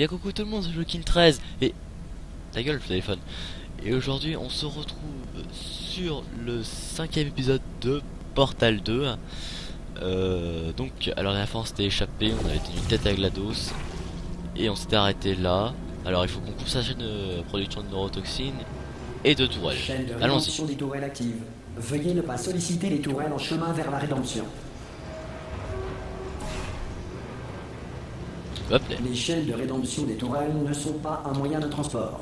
bien coucou tout le monde, c'est Joaquin13 et ta gueule le téléphone. Et aujourd'hui on se retrouve sur le 5ème épisode de Portal 2. Donc alors la dernière fois on s'était échappé, on avait tenu tête à GLaDOS et on s'était arrêté là. Alors il faut qu'on coupe sa chaîne de production de neurotoxines et de tourelles. Allons-y. Des tourelles actives. Veuillez ne pas solliciter les tourelles en chemin vers la rédemption. Hop là. Les chaînes de rédemption des tourelles ne sont pas un moyen de transport.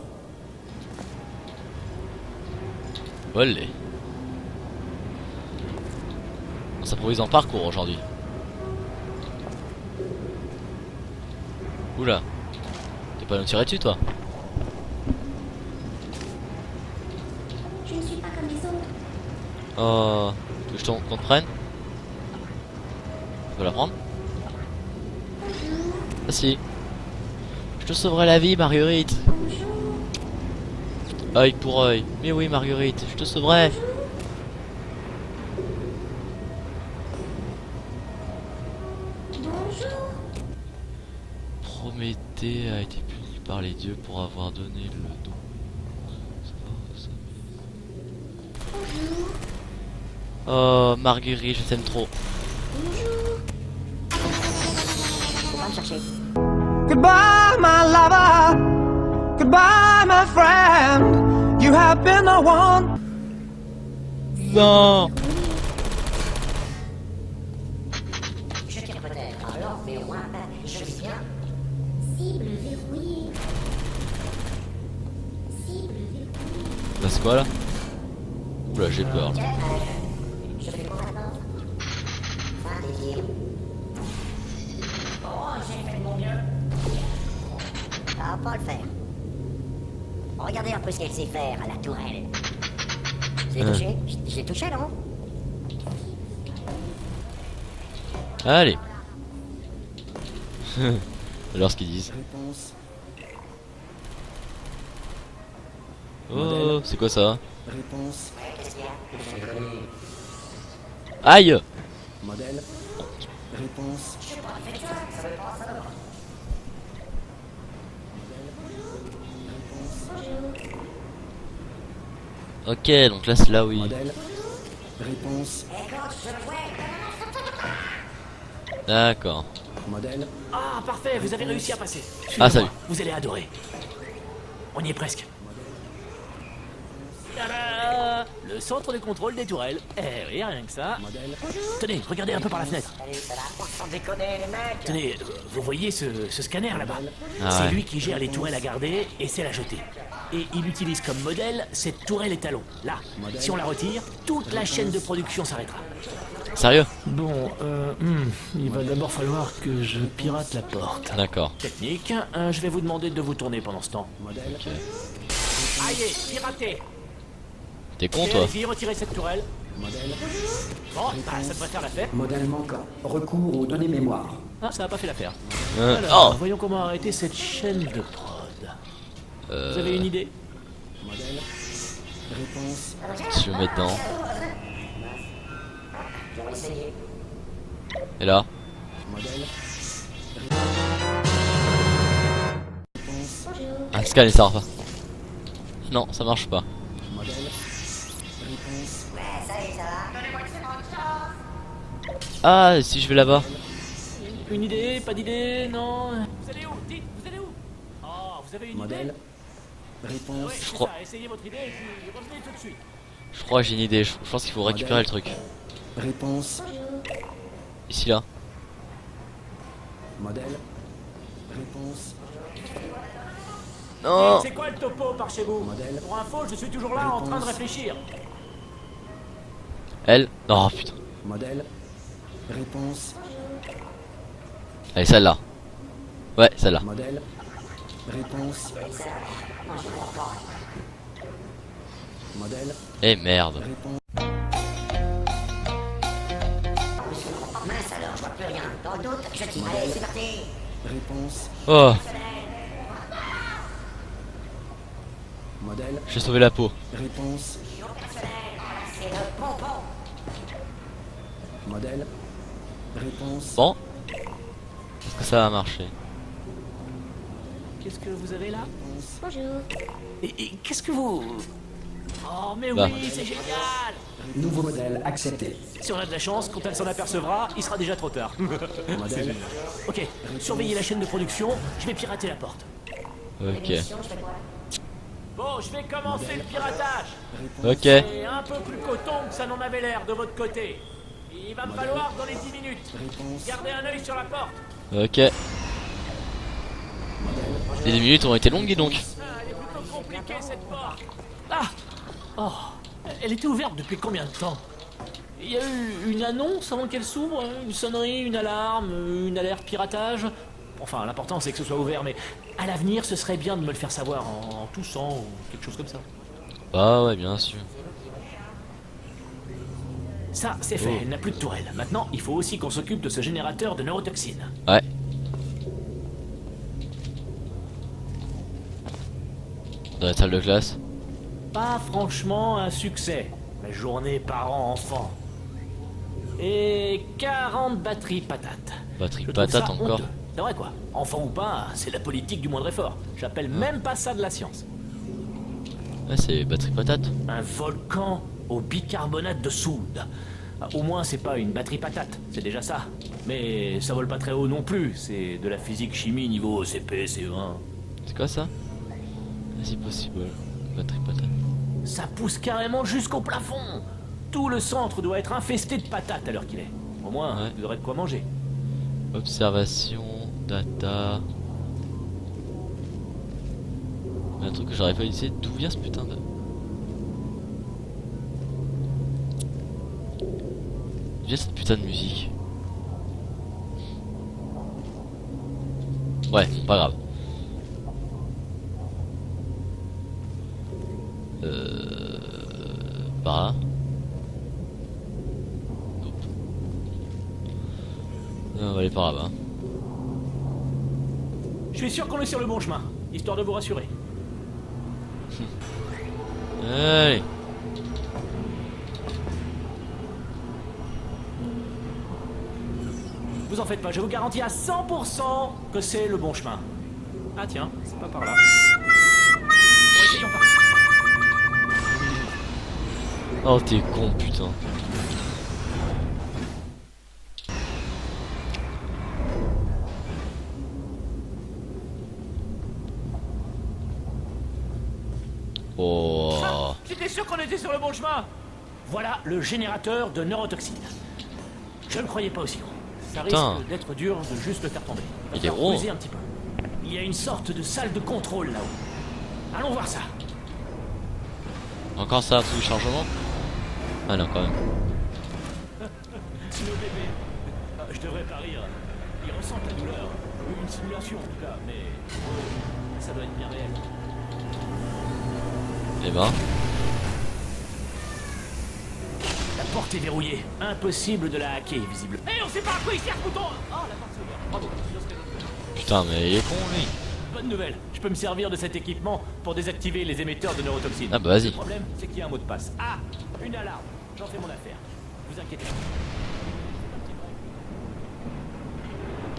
Olé. On s'improvise en parcours aujourd'hui. Oula. T'es pas nous tirer dessus toi? Je ne suis pas comme les autres. Oh. Tu veux que qu'on te prenne? Tu veux la prendre? Ah si. Je te sauverai la vie Marguerite. Bonjour. Œil pour œil. Mais oui Marguerite, je te sauverai. Bonjour. Prométhée a été puni par les dieux pour avoir donné le don. Bonjour. Oh Marguerite, je t'aime trop. Bonjour. Faut pas me chercher. Goodbye, my lover. Goodbye, my friend. You have been the one. Non. Je tire peut-être alors, mais au moins, je vis bien. Cible verrouillée. Cible verrouillée. Là c'est quoi là? Oula j'ai peur. Tiens, je fais mon rapport. Fin des tirs. Oh, j'ai fait de mon mieux. Ça va pas le faire. Regardez un peu ce qu'elle sait faire à la tourelle. Je l'ai touché? Je l'ai touché, non? Allez. Alors ce qu'ils disent. Réponse. Oh c'est quoi ça? Réponse. Qu'est-ce qu'il y a? Je connais. Aïe. Modèle. Réponse. Ok donc là c'est là oui. Modèle. Réponse. D'accord. Modèle. Ah, parfait, vous avez réussi à passer. Ah, Suivez-moi, salut. vous allez adorer. On y est presque. Tada! Le centre de contrôle des tourelles. Eh oui, rien que ça. Modèle. Tenez, regardez un peu par la fenêtre. Salut, ça va? Sans déconner, les mecs. Tenez, vous voyez ce scanner là-bas? Ah C'est ouais. lui qui gère les tourelles à garder et celles à jeter. Et il utilise comme modèle cette tourelle étalon. Là, si on la retire, toute la chaîne de production s'arrêtera. Sérieux? Bon, il va d'abord falloir que je pirate la porte. D'accord. Technique, je vais vous demander de vous tourner pendant ce temps. Modèle. Ok. Allez, piratez! T'es con Et toi? allez-y, retirez cette tourelle. Modèle. Bon, ça devrait faire l'affaire. Modèle manquant. Recours aux données mémoire. Ah, ça n'a pas fait l'affaire. Oh. Alors, voyons comment arrêter cette chaîne de prod. Vous avez une idée? Modèle. Réponse. Si je me mets dedans. Je vais essayer. Et là? Modèle. Réponse. Un scan ça marche pas. Non ça marche pas. Modèle. Réponse. Ouais, ça y est, ça va. Donnez-moi une seconde chance. Ah si je vais là-bas. Une idée? Pas d'idée? Non? Vous allez où? Dites, vous allez où? Oh, vous avez une Modèle. idée? Réponse. Oui, c'est crois- ça, essayez votre idée et puis revenez tout de suite. Je crois que j'ai une idée. Je pense qu'il faut récupérer le truc. Réponse. Ici là. Modèle. Réponse. Non. C'est quoi le topo par chez vous? Modèle. Pour info, je suis toujours là en train de Réponse. réfléchir. Elle. Oh putain. Modèle. Réponse. Allez celle-là. Ouais celle-là. Modèle. Réponse. Modèle. Eh merde. Réponse. Mince alors, je vois plus rien. Dans le doute, je tire. Allez, c'est parti. Réponse. Oh. Modèle. J'ai sauvé la peau. Réponse. C'est le pompon. Modèle. Réponse. Bon. Est-ce que ça va marcher? qu'est-ce que vous avez là? Bonjour. Et qu'est-ce que vous... Oh, mais Bah. oui, c'est génial! Nouveau modèle accepté. Si on a de la chance, quand elle s'en apercevra, il sera déjà trop tard. Modèle. Ok, surveillez la chaîne de production, je vais pirater la porte. Ok. Mission, je fais quoi? Bon, je vais commencer le piratage. Ok. C'est un peu plus coton que ça n'en avait l'air de votre côté. Il va me falloir dans les 10 minutes. Gardez un œil sur la porte. Ok. Les 10 minutes ont été longues, dis donc. Ah, elle est plutôt compliquée cette porte. Ah! Oh, elle était ouverte depuis combien de temps? Il y a eu une annonce avant qu'elle s'ouvre, hein, une sonnerie, une alarme, une alerte piratage. Enfin, l'important c'est que ce soit ouvert, mais à l'avenir, ce serait bien de me le faire savoir en toussant ou quelque chose comme ça. Bah ouais, bien sûr. Ça, c'est fait, elle n'a plus de tourelle. Maintenant, il faut aussi qu'on s'occupe de ce générateur de neurotoxines. Ouais. Dans la salle de classe. Pas franchement un succès. La journée parents-enfants. Et 40 batteries patates. Batterie Je trouve patate ça encore. honteux. C'est vrai quoi. Enfant ou pas, c'est la politique du moindre effort. J'appelle même pas ça de la science. Ouais, c'est batterie patate. Un volcan au bicarbonate de soude. Ah, au moins, c'est pas une batterie patate, c'est déjà ça. Mais ça vole pas très haut non plus. C'est de la physique-chimie niveau CP, CE1. C'est quoi ça? Si possible. Batterie patate. Ça pousse carrément jusqu'au plafond. Tout le centre doit être infesté de patates à l'heure qu'il est. Au moins, Ouais. vous aurez de quoi manger. Observation, data. Un truc que j'aurais pas utilisé, d'où vient ce putain de... D'où vient cette putain de musique? Ouais, pas grave. Par là. Nope. On va aller par là-bas. Je suis sûr qu'on est sur le bon chemin, histoire de vous rassurer. Allez. Vous en faites pas, je vous garantis à 100% que c'est le bon chemin. Ah tiens, c'est pas par là. Bon, essayons par ici. Oh t'es con putain. Oh. J'étais sûr qu'on était sur le bon chemin. Voilà le générateur de neurotoxines. Je ne croyais pas aussi gros. Ça Putain. risque d'être dur de juste le faire tomber. Va Il est falloir gros. creuser un petit peu. Il y a une sorte de salle de contrôle là-haut. Allons voir ça. Encore ça, tout chargement? Ah non quand même. Le bébé. Ah, je devrais pas rire. Il ressent la douleur. Une simulation en tout cas, mais ça doit être bien réel. Eh ben. La porte est verrouillée. Impossible de la hacker, visible. Hé, on sait pas à quoi il sert ce bouton. Oh, la porte s'est ouverte. Bravo. Putain mais il est con lui. Bonne nouvelle. Je peux me servir de cet équipement pour désactiver les émetteurs de neurotoxines. Ah bah vas-y. Le problème, c'est qu'il y a un mot de passe. Ah, une alarme. J'en fais mon affaire. Vous inquiétez pas.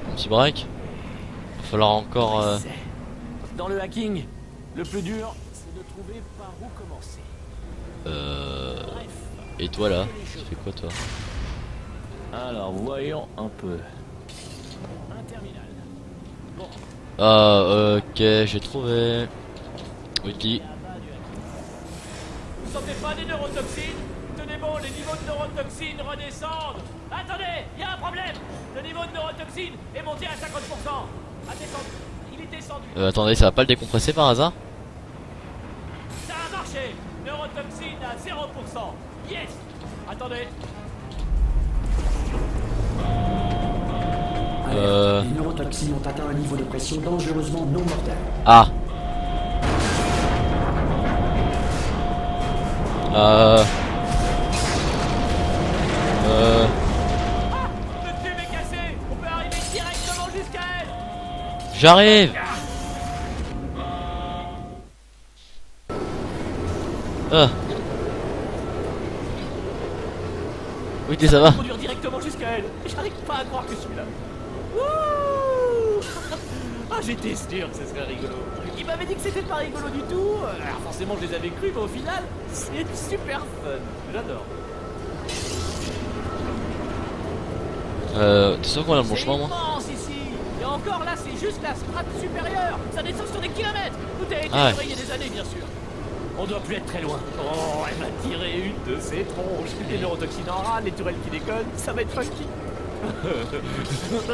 Un petit break. Va falloir encore... Dans le hacking, le plus dur, c'est de trouver par où commencer. Bref. Et toi là, tu fais quoi toi? Alors, voyons un peu. Un terminal. Bon, Ah ok, j'ai trouvé. Wiki. vous sentez pas des neurotoxines? Tenez bon, les niveaux de neurotoxines redescendent. Attendez, il y a un problème. Le niveau de neurotoxine est monté à 50%. A descendu. Il est descendu. Attendez, ça va pas le décompresser par hasard? Ça a marché. Neurotoxine à 0%. Yes. Attendez. Les neurotoxines ont atteint un niveau de pression dangereusement non mortel. Ah. Le tube est cassé. On peut arriver directement jusqu'à elle. J'arrive. Ah. Oui, ça va. Conduire directement jusqu'à elle. J'arrive pas à croire que je suis là. Wouh. Ah, j'étais sûr que ce serait rigolo. Il m'avait dit que c'était pas rigolo du tout. Alors forcément, je les avais cru, mais au final, c'est super fun. J'adore. T'es sûr qu'on a le bon C'est chemin, moi? immense ici. Et encore là, c'est juste la strate supérieure. Ça descend sur des kilomètres. Tout a été Ah ouais. fait il y a des années, bien sûr. On doit plus être très loin. Oh, elle m'a tiré une de ses tronches. Les neurotoxines en rade, les tourelles qui déconnent. Ça va être funky.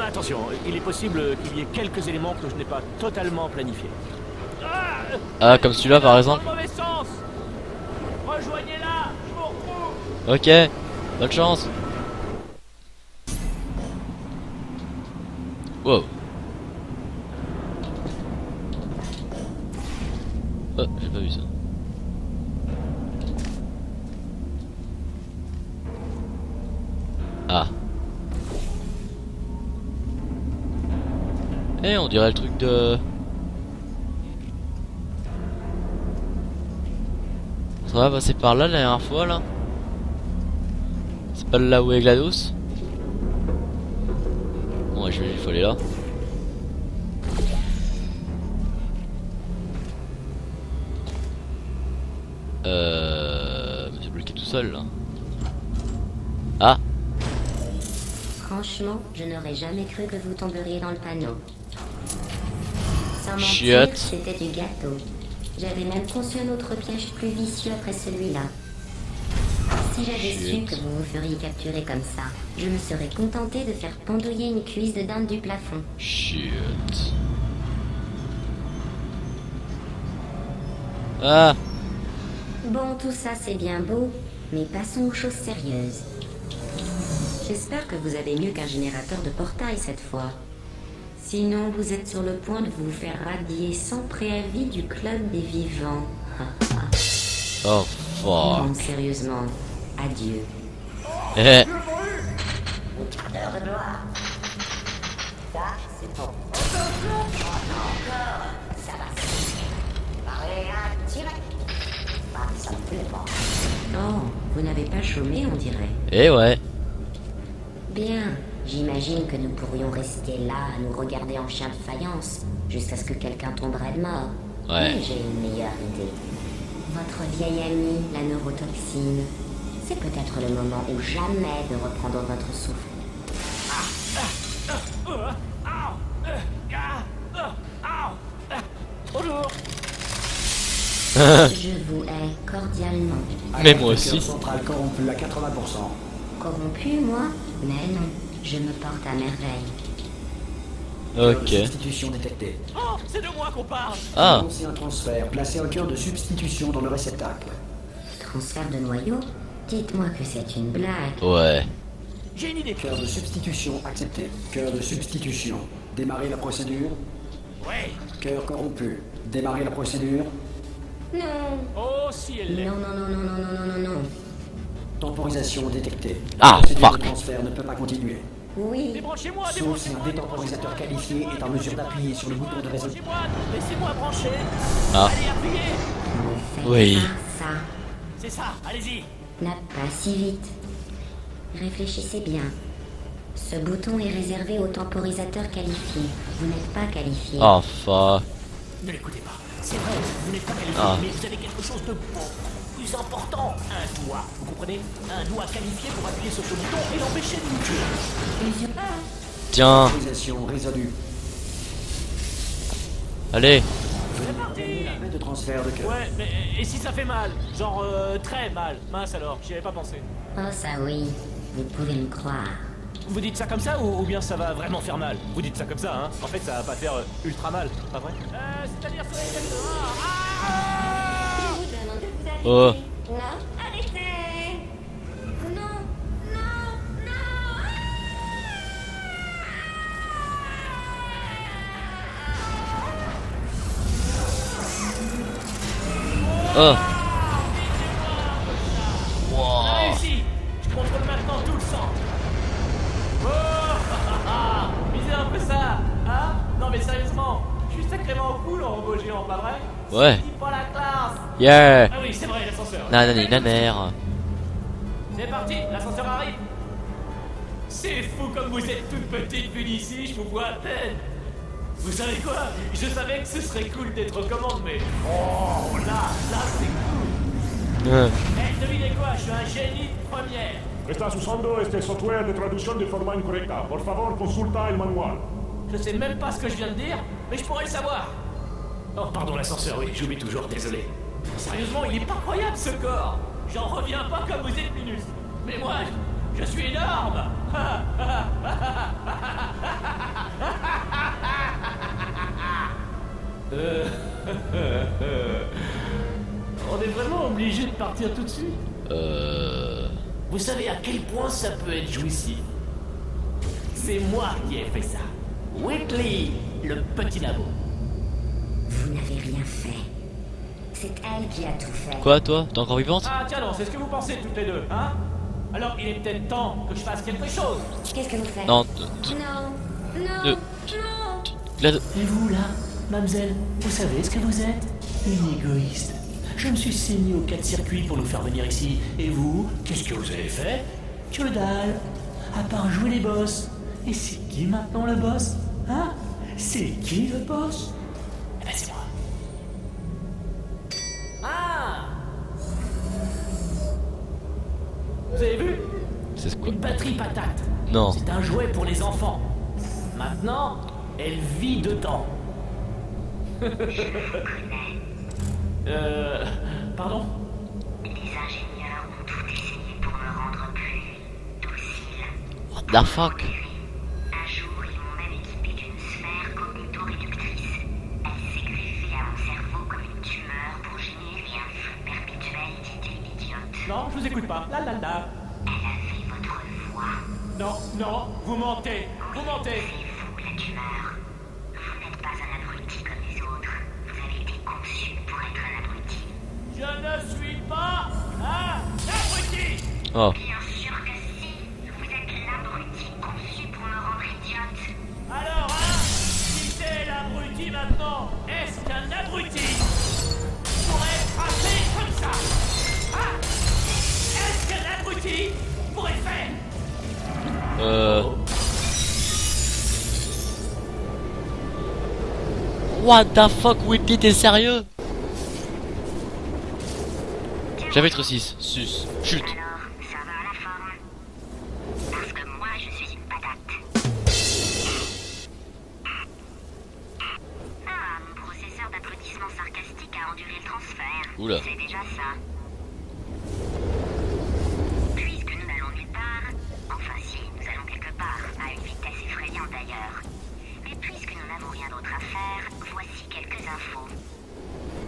Attention, il est possible qu'il y ait quelques éléments que je n'ai pas totalement planifiés. Ah, comme celui-là par Dans exemple. le mauvais sens. Rejoignez-la, je vous retrouve. Ok, bonne chance. Wow. Oh, j'ai pas vu ça. Ah. Eh, on dirait le truc de... Ça va passer par là la dernière fois là? C'est pas là où est GLaDOS? Bon, ouais, je vais, il faut aller là. Je me suis bloqué tout seul là. Ah! Franchement, je n'aurais jamais cru que vous tomberiez dans le panneau. Sans mentir, Chiotte. c'était du gâteau. J'avais même conçu un autre piège plus vicieux après celui-là. Si j'avais su Chiotte. que vous vous feriez capturer comme ça, je me serais contenté de faire pendouiller une cuisse de dinde du plafond. Shit. Ah! Bon, tout ça c'est bien beau, mais passons aux choses sérieuses. J'espère que vous avez mieux qu'un générateur de portail cette fois. Sinon, vous êtes sur le point de vous faire radier sans préavis du club des vivants. Oh fuck. Non, sérieusement, adieu. Eh. Heure de gloire. Ça, c'est bon. Oh non, encore. Ça va suffire. Parlez à tirer. Pas ça plus bon. Oh, vous n'avez pas chômé, on dirait. Eh ouais. Bien, j'imagine que nous pourrions rester là à nous regarder en chien de faïence jusqu'à ce que quelqu'un tomberait de mort. Ouais. Mais j'ai une meilleure idée. Votre vieille amie, la neurotoxine. C'est peut-être le moment ou jamais de reprendre votre souffle. Bonjour. Je vous hais cordialement. Mais moi Alerte, aussi. cœur central corrompu à 80%. Corrompu, moi? Mais non, je me porte à merveille. Cœur de Ok. substitution détectée. Oh, c'est de moi qu'on parle. Ah! Annoncez un transfert. Placez un cœur de substitution dans le réceptacle. Transfert de noyau? Dites-moi que c'est une blague. Ouais. J'ai une idée. Cœur de substitution accepté. Cœur de substitution. Démarrez la procédure. Ouais. Cœur corrompu. Démarrez la procédure. Non. Oh, si elle l'est. Non, non, non, non, non, non, non, non, non. Temporisation détectée. Ah, La procédure fuck. de transfert ne peut pas continuer. Oui. Débranchez-moi, Sauf si débranchez-moi. un détemporisateur qualifié est en mesure d'appuyer sur le bouton de résolution. Débranchez-moi, laissez-moi brancher. Ah. Allez, appuyez. Ne faites Oui. pas ça. C'est ça, allez-y. Pas si vite. Réfléchissez bien. Ce bouton est réservé aux temporisateurs qualifiés. Vous n'êtes pas qualifié. Oh fuck. Ne l'écoutez pas. C'est vrai, vous n'êtes pas qualifié, Ah. mais vous avez quelque chose de beaucoup plus important. Un doigt, vous comprenez? Un doigt qualifié pour appuyer sur ce bouton et l'empêcher de nous tuer. Tiens. Temporisation résolue. Allez. C'est parti. Appel de transfert de cœur. Ouais, mais et si ça fait mal? Genre très mal. Mince alors, j'y avais pas pensé. Oh, ça oui. Vous pouvez me croire. Vous dites ça comme ça ou bien ça va vraiment faire mal? Vous dites ça comme ça, hein? En fait, ça va pas faire ultra mal, pas vrai? C'est-à-dire sur les têtes Je vous demande de vous arrêter. Oh. Non, arrêtez. Non, non, non. Oh. On a réussi! Je contrôle maintenant tout le sang! Oh! Misez un peu ça! Hein? Non mais sérieusement, je suis sacrément cool en robot géant, pas vrai? Ouais. C'est pas la classe! Yeah. Ah oui, c'est vrai, l'ascenseur. Nanani nanère. C'est parti, l'ascenseur arrive! C'est fou comme vous êtes toute petite vue d'ici, je vous vois à peine! Vous savez quoi? Je savais que ce serait cool d'être aux commandes, mais... Oh, là, c'est cool. Eh, devinez quoi? Je suis un génie de première. Estás usando este software de traducción de forma incorrecta. Por favor, consulta el manual. Je sais même pas ce que je viens de dire, mais je pourrais le savoir. Oh, pardon, l'ascenseur, oui, j'oublie toujours, désolé. Sérieusement, il est pas croyable, ce corps. J'en reviens pas comme vous êtes Minus. Mais moi, je suis énorme. On est vraiment obligé de partir tout de suite? Vous savez à quel point ça peut être jouissif? C'est moi qui ai fait ça. Whitley, le petit labo. Vous n'avez rien fait. C'est elle qui a tout fait. Quoi, toi? T'es encore vivante? Ah tiens non, c'est ce que vous pensez toutes les deux, hein? Alors il est peut-être temps que je fasse quelque chose. Qu'est-ce que vous faites? Non, Non, non. GLaDOS. Et vous là, mademoiselle, vous savez ce que vous êtes? Une égoïste. Je me suis saigné aux 4 circuits pour nous faire venir ici. Et vous, qu'est-ce que vous avez fait? Que dalle. À part jouer les boss. Et c'est qui maintenant le boss? Hein? C'est qui le boss? Eh ben c'est moi. Ah! Vous avez vu? C'est quoi? Une batterie patate. Non. C'est un jouet pour les enfants. Maintenant, elle vit dedans. Pardon? Les ingénieurs ont tout essayé pour me rendre plus docile. What the fuck? Un jour, ils m'ont même équipé d'une sphère cognito-réductrice. Elle s'est greffée à mon cerveau comme une tumeur pour générer un flux perpétuel d'idées idiotes. Non, je vous écoute pas. La la la. Elle avait votre voix. Non, non, vous mentez. Vous mentez. C'est vous, la tumeur. Vous n'êtes pas un abruti comme les autres. Vous avez été conçu pour être un abruti. Je ne suis pas un abruti. Oh. Bien sûr que si. Vous êtes l'abruti conçu pour me rendre idiote. Alors, hein? Si c'est l'abruti maintenant, est-ce qu'un abruti pourrait frapper comme ça? Hein? Est-ce qu'un abruti pourrait le faire? What the fuck, Whitley, t'es sérieux? Chapitre 6, sus, chute. Alors, ça va à la forme. Parce que moi, je suis une patate. Ah, mon processeur d'applaudissements sarcastiques a enduré le transfert. Oula. C'est déjà ça. Puisque nous n'allons nulle part, enfin si, nous allons quelque part, à une vitesse effrayante d'ailleurs. Mais puisque nous n'avons rien d'autre à faire, voici quelques infos.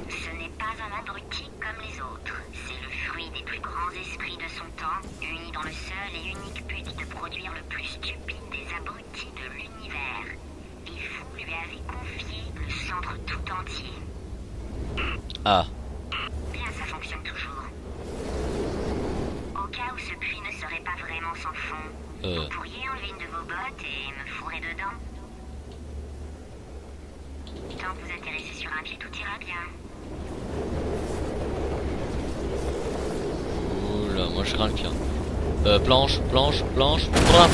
Ce n'est pas un abruti comme les autres. C'est le fruit des plus grands esprits de son temps, unis dans le seul et unique but de produire le plus stupide des abrutis de l'univers. Et vous lui avez confié le centre tout entier. Ah. Bien, ça fonctionne toujours. Au cas où ce puits ne serait pas vraiment sans fond, vous pourriez enlever une de vos bottes et me fourrer dedans. Tant que vous atterrissez sur un pied, tout ira bien. Oula, moi je crains le pire. Planche, planche, planche. Braf,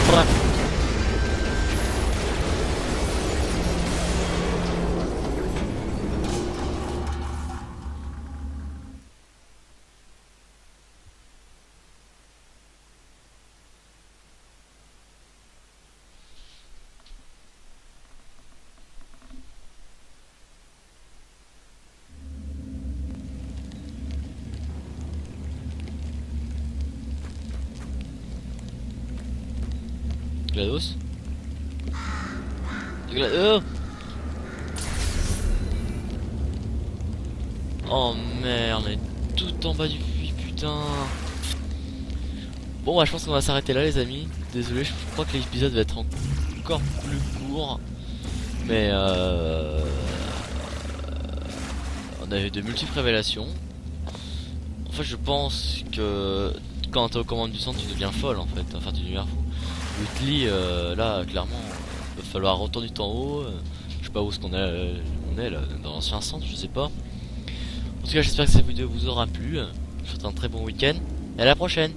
braf. GLaDOS. GLaDOS. Oh merde, mais tout en bas du puits, putain. Bon bah je pense qu'on va s'arrêter là les amis. Désolé, je crois que l'épisode va être encore plus court. Mais on a eu de multiples révélations. En fait je pense que quand t'es aux commandes du centre tu deviens folle en fait. Enfin tu deviens fou. Whitley, là, clairement, il va falloir retourner tout en haut. Je sais pas où est-ce qu'on est là, dans l'ancien centre, je sais pas. En tout cas, j'espère que cette vidéo vous aura plu. Je vous souhaite un très bon week-end et à la prochaine.